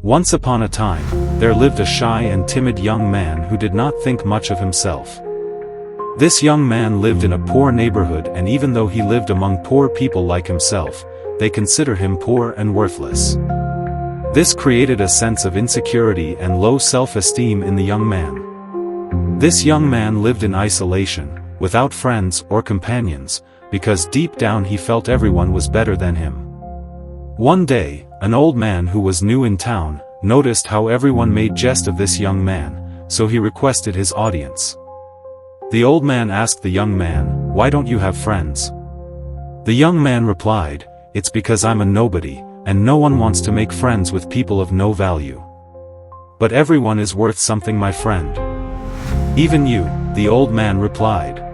Once upon a time, there lived a shy and timid young man who did not think much of himself. This young man lived in a poor neighborhood, and even though he lived among poor people like himself, they consider him poor and worthless. This created a sense of insecurity and low self-esteem in the young man. This young man lived in isolation, without friends or companions, because deep down he felt everyone was better than him. One day, an old man who was new in town, noticed how everyone made jest of this young man, so he requested his audience. The old man asked the young man, "Why don't you have friends?" The young man replied, "It's because I'm a nobody, and no one wants to make friends with people of no value. But everyone is worth something, my friend." "Even you," the old man replied.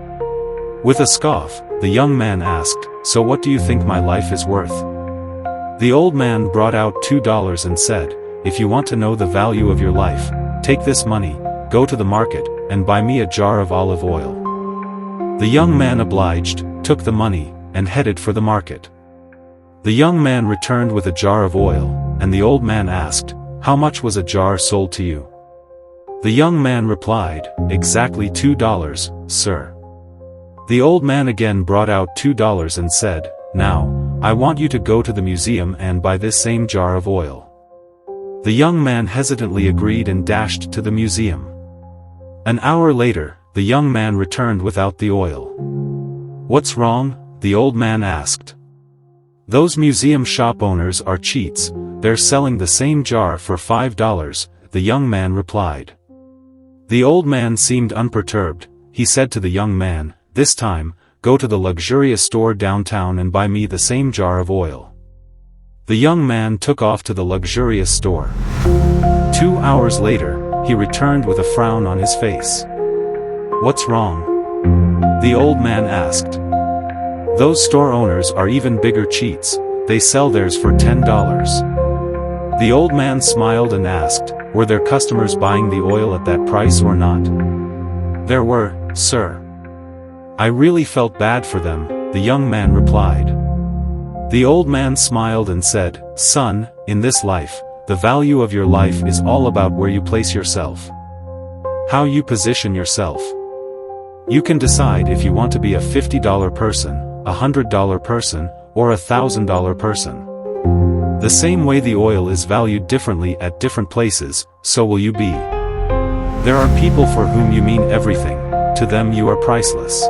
With a scoff, the young man asked, "So what do you think my life is worth?" The old man brought out $2 and said, "If you want to know the value of your life, take this money, go to the market, and buy me a jar of olive oil." The young man obliged, took the money, and headed for the market. The young man returned with a jar of oil, and the old man asked, "How much was a jar sold to you?" The young man replied, "Exactly $2, sir." The old man again brought out $2 and said, "Now, I want you to go to the museum and buy this same jar of oil." The young man hesitantly agreed and dashed to the museum. An hour later, the young man returned without the oil. "What's wrong?" the old man asked. "Those museum shop owners are cheats, they're selling the same jar for $5, the young man replied. The old man seemed unperturbed. He said to the young man, "This time, go to the luxurious store downtown and buy me the same jar of oil." The young man took off to the luxurious store. 2 hours later, he returned with a frown on his face. "What's wrong?" the old man asked. "Those store owners are even bigger cheats, they sell theirs for $10. The old man smiled and asked, "Were there customers buying the oil at that price or not?" "There were, sir. I really felt bad for them," the young man replied. The old man smiled and said, "Son, in this life, the value of your life is all about where you place yourself. How you position yourself. You can decide if you want to be a $50 person, a $100 person, or a $1,000 person. The same way the oil is valued differently at different places, so will you be. There are people for whom you mean everything, to them you are priceless.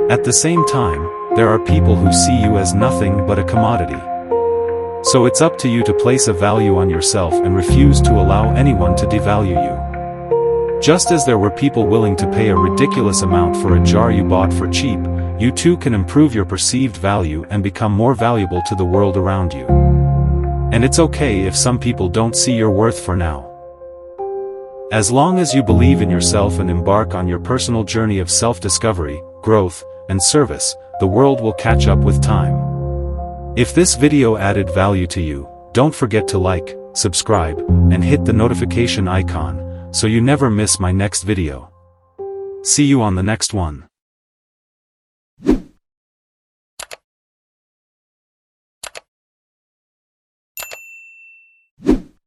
At the same time, there are people who see you as nothing but a commodity. So it's up to you to place a value on yourself and refuse to allow anyone to devalue you. Just as there were people willing to pay a ridiculous amount for a jar you bought for cheap, you too can improve your perceived value and become more valuable to the world around you. And it's okay if some people don't see your worth for now. As long as you believe in yourself and embark on your personal journey of self-discovery, growth, and service, the world will catch up with time. If this video added value to you, don't forget to like, subscribe, and hit the notification icon, so you never miss my next video. See you on the next one.